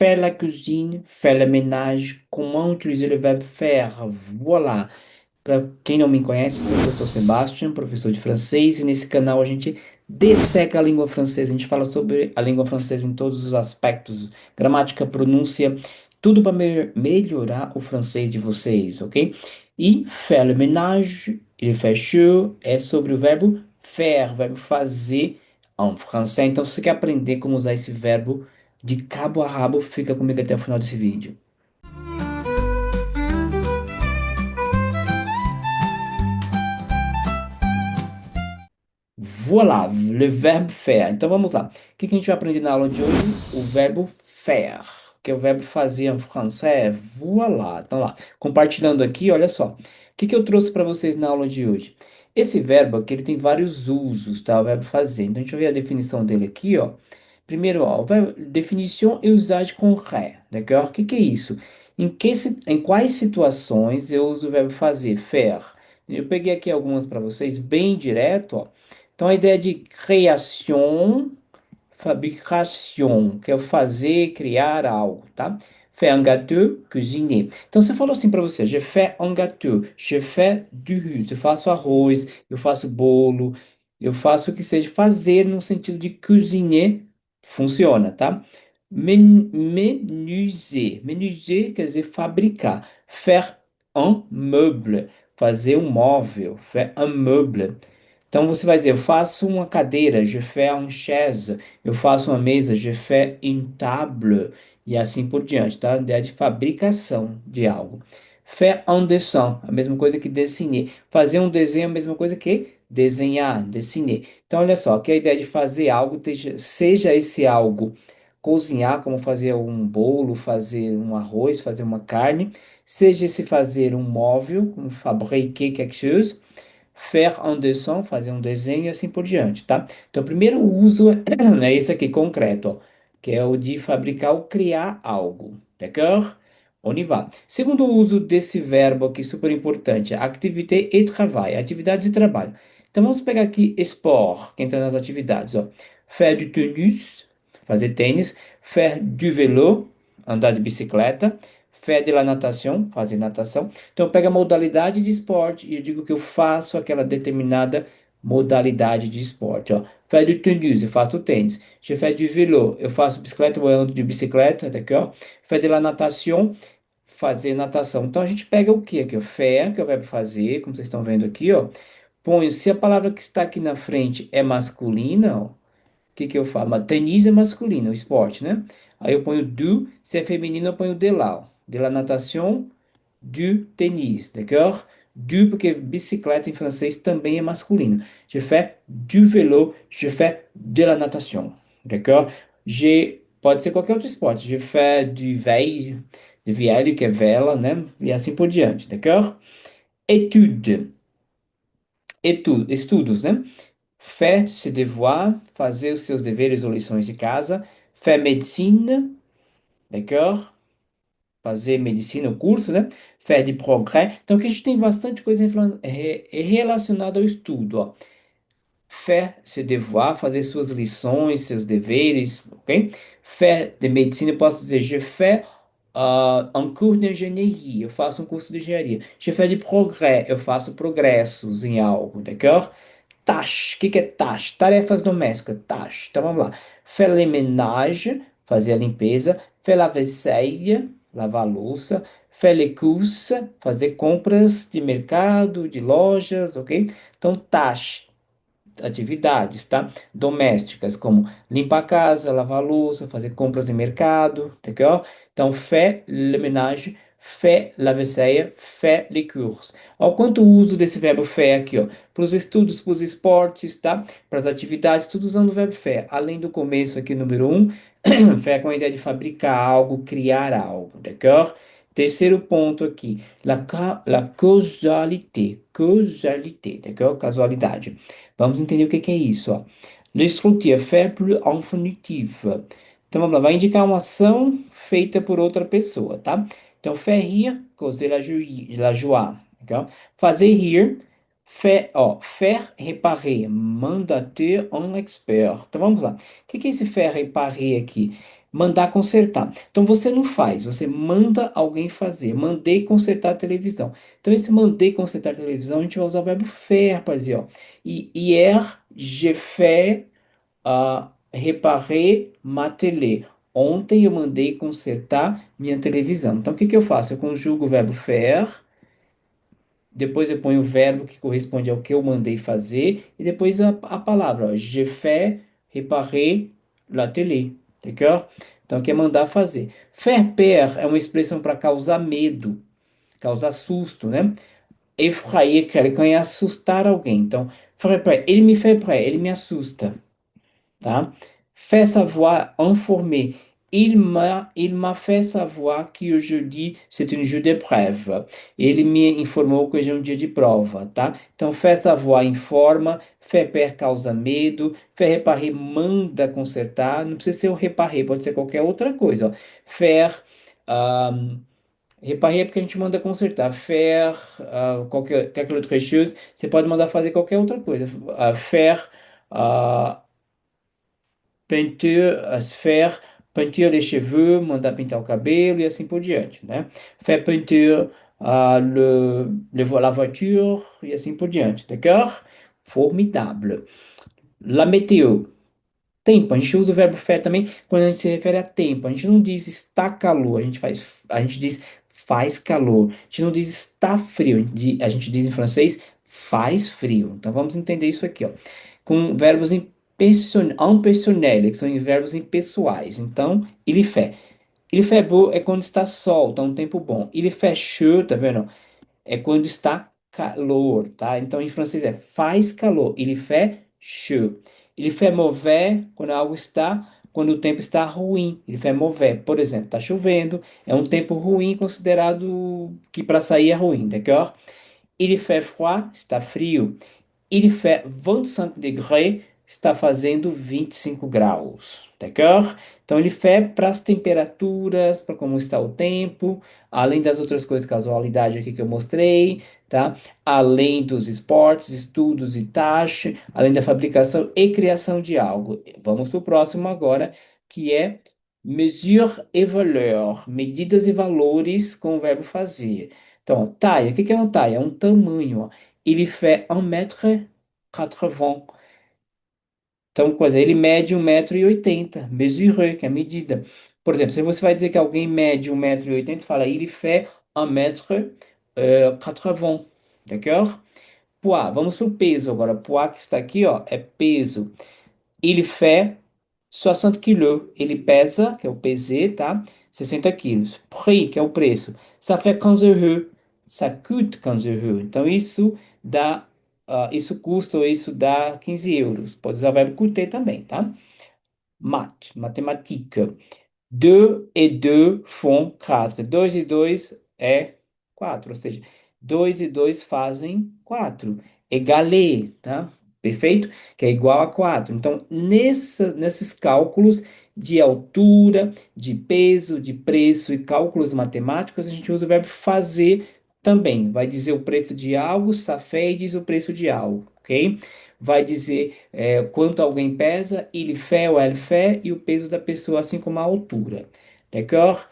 faire la cuisine, faire le ménage. Comment utiliser le verbe faire? Voilà. Para quem não me conhece, eu sou o Dr. Sebastian, professor de francês, e nesse canal a gente disseca a língua francesa. A gente fala sobre a língua francesa em todos os aspectos, gramática, pronúncia, tudo para melhorar o francês de vocês, ok? E faire le ménage, il fait chaud, é sobre o verbo faire, o verbo fazer em francês. Então, se você quer aprender como usar esse verbo de cabo a rabo, fica comigo até o final desse vídeo. Voilà, le verbe faire. Então vamos lá. O que que a gente vai aprender na aula de hoje? O verbo faire, que é o verbo fazer em francês. Voilà. Então lá, compartilhando aqui, olha só. O que que eu trouxe para vocês na aula de hoje? Esse verbo aqui, ele tem vários usos, tá? O verbo fazer. Então a gente vai ver a definição dele aqui, ó. Primeiro, ó, definição e usagem com ré, d'accord? O que que é isso? Em quais situações eu uso o verbo fazer, faire? Eu peguei aqui algumas para vocês, bem direto, ó. Então, a ideia de criação, fabricação, que é o fazer, criar algo, tá? Faire un gâteau, cuisiner. Então, você falou assim para você, je fais un gâteau, je fais du riz, eu faço arroz, eu faço bolo, eu faço o que seja fazer no sentido de cuisiner, funciona, tá? Menuiser, menuiser quer dizer fabricar. Faire un meuble, fazer um móvel, faire un meuble. Então você vai dizer, eu faço uma cadeira, je fais une chaise. Eu faço uma mesa, je fais une table. E assim por diante, tá? A ideia de fabricação de algo. Faire un dessin, a mesma coisa que dessiner. Fazer um desenho é a mesma coisa que desenhar, dessiner. Então olha só, que a ideia de fazer algo, seja esse algo cozinhar, como fazer um bolo, fazer um arroz, fazer uma carne, seja esse fazer um móvel, como fabriquer quelque chose, faire un dessin, fazer um desenho e assim por diante, tá? Então, o primeiro uso é esse aqui, concreto, ó, que é o de fabricar ou criar algo, d'accord? On y va. Segundo uso desse verbo aqui, super importante, activité et travail, atividades e trabalho. Então, vamos pegar aqui sport, que entra nas atividades, ó. Faire du tennis, fazer tênis, faire du vélo, andar de bicicleta, faire de la natation, fazer natação. Então, eu pego a modalidade de esporte e eu digo que eu faço aquela determinada modalidade de esporte. Ó. Faire du tennis, eu faço tênis. Je fais du vélo, eu faço bicicleta, eu ando de bicicleta, d'accord? Faire de la natation, fazer natação. Então, a gente pega o que aqui? O faire, que é o verbo fazer, como vocês estão vendo aqui, ó. Põe, se a palavra que está aqui na frente é masculina, ó, que eu falo? Mas tenis é masculino, o esporte, né? Aí eu ponho du, se é feminino eu ponho de lá, ó. De la natation, du tennis, d'accord? Du, porque bicicleta em francês também é masculino. Je fais du vélo, je fais de la natation, d'accord? Pode ser qualquer outro esporte. Je fais du veille, de vielle, que é vela, né? E assim por diante, d'accord? Étude, estudos, né? Faire ses devoirs, fazer os seus deveres ou lições de casa. Faire médecine, d'accord? Fazer medicina, o curso, né? Faire de progrès. Então, aqui a gente tem bastante coisa relacionada ao estudo, ó. Faire ses devoirs, fazer suas lições, seus deveres, ok? Faire de medicina, eu posso dizer, je fais um cours d'ingénierie, eu faço um curso de engenharia. Je fais de progrès, eu faço progressos em algo, d'accord? Tâche. O que que é tâche? Tarefas domésticas. Tâche. Então vamos lá. Faire le ménage, fazer a limpeza. Faire la vaisselle, lavar a louça. Faire les courses, fazer compras de mercado, de lojas, ok? Então, tâche, atividades, tá? Domésticas, como limpar a casa, lavar a louça, fazer compras em mercado, tá legal? Então, fait le ménage, fait la vaisselle, fait les courses. Olha o quanto uso desse verbo fait aqui, ó. Para os estudos, para os esportes, tá? Para as atividades, tudo usando o verbo fait. Além do começo aqui, número um, fait com a ideia de fabricar algo, criar algo, d'accord? Terceiro ponto aqui, la causalité, causalité, d'accord? Casualidade. Vamos entender o que que é isso, ó. L'instructif faible infinitif. Então vamos lá, vai indicar uma ação feita por outra pessoa, tá? Então, faire rire, causer la joie, legal? Fazer rir, faire réparer, mandater un expert. Então vamos lá. O que que é esse faire réparer aqui? Mandar consertar. Então você não faz, você manda alguém fazer. Mandei consertar a televisão. Então esse mandei consertar a televisão, a gente vai usar o verbo faire para dizer, ó. Hier, j'ai fait réparer ma télé. Ontem eu mandei consertar minha televisão. Então o que que eu faço? Eu conjugo o verbo faire, depois eu ponho o verbo que corresponde ao que eu mandei fazer, e depois a palavra, ó, j'ai fait réparer la télé, d'accord? Então, aqui é mandar fazer. Faire peur é uma expressão para causar medo, causar susto, né? Effrayer, quer é assustar alguém. Então, faire peur, ele me fait peur, ele me assusta, tá? Fait savoir, informer. Il m'a fait savoir que o jeudi, c'est un jour de preuve. Ele me informou que hoje é um dia de prova, tá? Então, fait savoir, informa. Fait peur, causa medo. Fait réparer, manda consertar. Não precisa ser o réparer, pode ser qualquer outra coisa, ó. Faire, réparer é porque a gente manda consertar. Faire, qualquer outra chose, você pode mandar fazer qualquer outra coisa. Faire, ah, peinture, se faire peinture les cheveux, mandar pintar o cabelo e assim por diante, né? Faire peinture, la voiture e assim por diante, d'accord? Formidable. La météo. Tempo, a gente usa o verbo faire também quando a gente se refere a tempo. A gente não diz está calor, a gente diz faz calor. A gente não diz está frio, a gente diz em francês faz frio. Então vamos entender isso aqui, ó. Com verbos impersonais, que são verbos impessoais. Então, il fait beau é quando está sol, tá um tempo bom. Il fait chaud, tá vendo? É quando está calor, tá? Então, em francês é faz calor. Il fait chaud. Il fait mauvais quando o tempo está ruim. Il fait mauvais. Por exemplo, está chovendo, é um tempo ruim considerado que para sair é ruim, d'accord? Il fait froid, está frio. Il fait 25 degrés, está fazendo 25 graus, d'accord? Então, ele fait para as temperaturas, para como está o tempo, além das outras coisas, casualidade aqui que eu mostrei, tá? Além dos esportes, estudos e taxa, além da fabricação e criação de algo. Vamos para o próximo agora, que é mesure et valeur, medidas e valores com o verbo fazer. Então, ó, taille, o que que é uma taille? É um tamanho, ó. Il fait 1,80 m. Então, coisa, ele mede 1,80 m, mesuré, que é a medida. Por exemplo, se você vai dizer que alguém mede 1,80 m, você fala, il fait 1,80 m, d'accord? Poids, vamos para o peso agora. Poids que está aqui, ó, é peso. Il fait 60 quilos. Ele pesa, que é o PZ, tá? 60 quilos. Prix, que é o preço. Ça fait 15 euros. Ça coûte 15 euros. Então, isso custa ou isso dá 15 euros. Pode usar o verbo coûter também, tá? Mathématique. 2 et 2 font 4. 2 e 2 é 4, ou seja, 2 e 2 fazem 4. Egalé, tá? Perfeito? Que é igual a 4. Então, nesses cálculos de altura, de peso, de preço e cálculos matemáticos, a gente usa o verbo fazer também. Vai dizer o preço de algo, Safé diz o preço de algo, ok? Vai dizer quanto alguém pesa, il fait ou elle fait, e o peso da pessoa, assim como a altura. D'accord?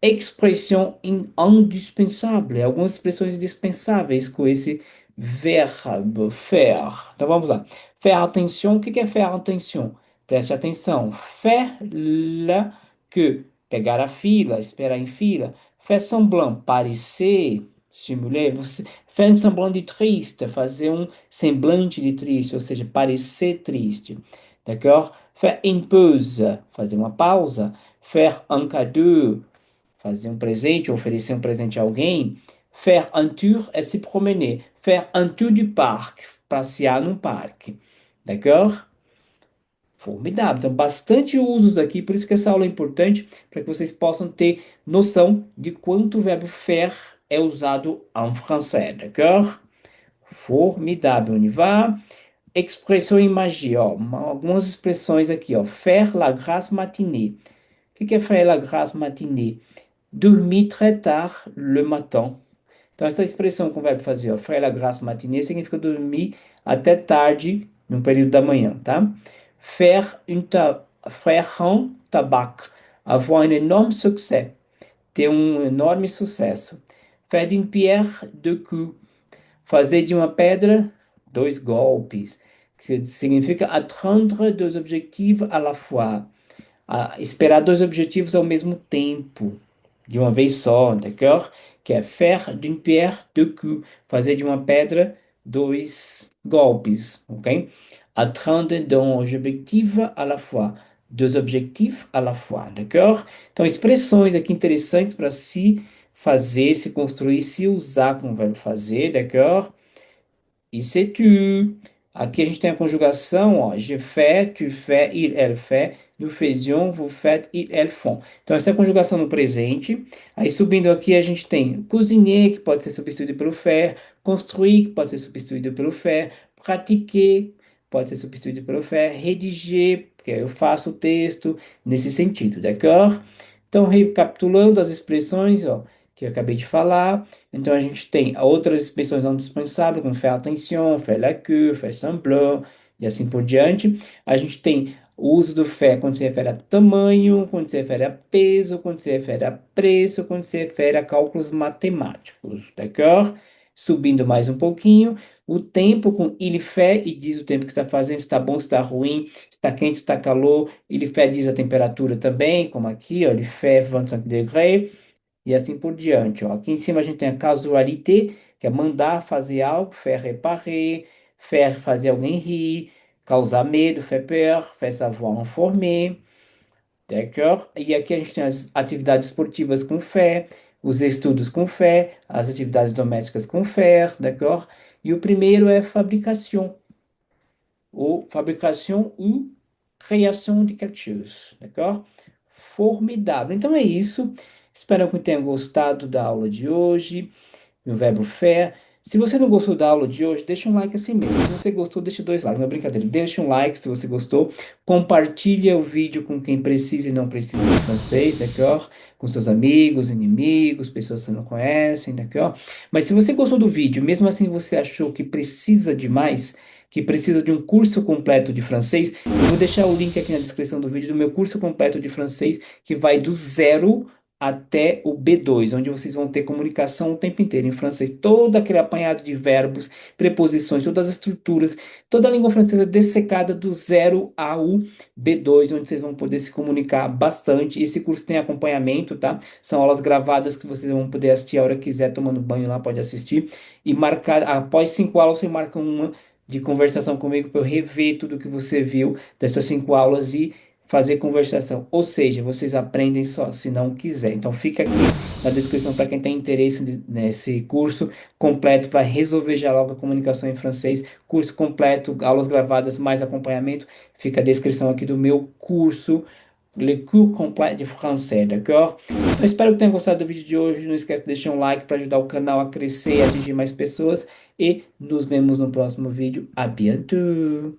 Expressão indispensável, algumas expressões indispensáveis com esse verbo faire. Então vamos lá. Faire attention, o que que é faire attention? Preste atenção. Faire la que, pegar a fila, esperar em fila. Faire semblant, parecer, simular. Faire un semblant de triste, fazer um semblante de triste, ou seja, parecer triste. D'accord? Faire une pause, fazer uma pausa. Faire un cadeau, fazer um presente, oferecer um presente a alguém. Faire un tour é se promener. Faire un tour du parc, passear num parque. D'accord? Formidável. Então, bastante usos aqui, por isso que essa aula é importante, para que vocês possam ter noção de quanto o verbo faire é usado em francês, d'accord? Formidável, on y va. Expressão em magie, ó, algumas expressões aqui, ó. Faire la grasse matinée. O que que é faire la grasse matinée? Dormir très tard le matin. Então, essa expressão com o verbo fazer, ó, faire la grasse matinée, significa dormir até tarde, no período da manhã, tá? Faire un tabac. Avoir un énorme succès. Ter um enorme sucesso. Faire d'une pierre deux coups. Fazer de uma pedra dois golpes. Que significa atteindre deux objectifs à la fois. Esperar dois objetivos ao mesmo tempo, de uma vez só, d'accord? Que é faire d'une pierre deux coups, fazer de uma pedra dois golpes, ok? Atteindre d'un objectif à la fois, deux objectifs à la fois, d'accord? Então, expressões aqui interessantes para se fazer, se construir, se usar como verbo fazer, d'accord? E c'est tu. Aqui a gente tem a conjugação, ó, je fais, tu fais, il, elle fait, nous faisions, vous faites, ils, elles font. Então, essa é a conjugação no presente. Aí, subindo aqui, a gente tem cozinher, que pode ser substituído pelo faire, construire, que pode ser substituído pelo faire, pratiquer, pode ser substituído pelo faire, rédiger, porque eu faço o texto, nesse sentido, d'accord? Então, recapitulando as expressões, ó, que eu acabei de falar. Então, a gente tem outras expressões não dispensáveis, como faire attention, faire la queue, faire semblant, e assim por diante. A gente tem o uso do faire quando se refere a tamanho, quando se refere a peso, quando se refere a preço, quando se refere a cálculos matemáticos, d'accord? Subindo mais um pouquinho, o tempo com il fait, e diz o tempo que está fazendo, se está bom, se está ruim, se está quente, se está calor. Il fait diz a temperatura também, como aqui, ó, il fait 25 degrés e assim por diante. Ó. Aqui em cima a gente tem a casualité, que é mandar fazer algo, faire réparer, faire fazer alguém rir, causar medo, faire peur, faire savoir informer, d'accord? E aqui a gente tem as atividades esportivas com fé, os estudos com fé, as atividades domésticas com faire, d'accord? E o primeiro é fabrication, ou fabrication ou création de quelque chose, d'accord? Formidável. Então é isso. Espero que tenham gostado da aula de hoje, no verbo faire. Se você não gostou da aula de hoje, deixa um like assim mesmo. Se você gostou, deixa dois likes. Não é brincadeira. Deixa um like se você gostou. Compartilha o vídeo com quem precisa e não precisa de francês, d'accord? Com seus amigos, inimigos, pessoas que você não conhecem, d'accord? Mas se você gostou do vídeo, mesmo assim você achou que precisa de mais, que precisa de um curso completo de francês, eu vou deixar o link aqui na descrição do vídeo do meu curso completo de francês, que vai do zero até o B2, onde vocês vão ter comunicação o tempo inteiro em francês, todo aquele apanhado de verbos, preposições, todas as estruturas, toda a língua francesa dessecada do zero ao B2, onde vocês vão poder se comunicar bastante. Esse curso tem acompanhamento, tá? São aulas gravadas que vocês vão poder assistir a hora que quiser, tomando banho lá, pode assistir. E marcar, após 5 aulas, você marca uma de conversação comigo para eu rever tudo que você viu dessas 5 aulas e fazer conversação. Ou seja, vocês aprendem só se não quiser. Então fica aqui na descrição para quem tem interesse nesse curso completo para resolver já logo a comunicação em francês. Curso completo, aulas gravadas, mais acompanhamento. Fica a descrição aqui do meu curso. Le cours complet de français, d'accord? Então espero que tenham gostado do vídeo de hoje. Não esquece de deixar um like para ajudar o canal a crescer e atingir mais pessoas. E nos vemos no próximo vídeo. A bientôt!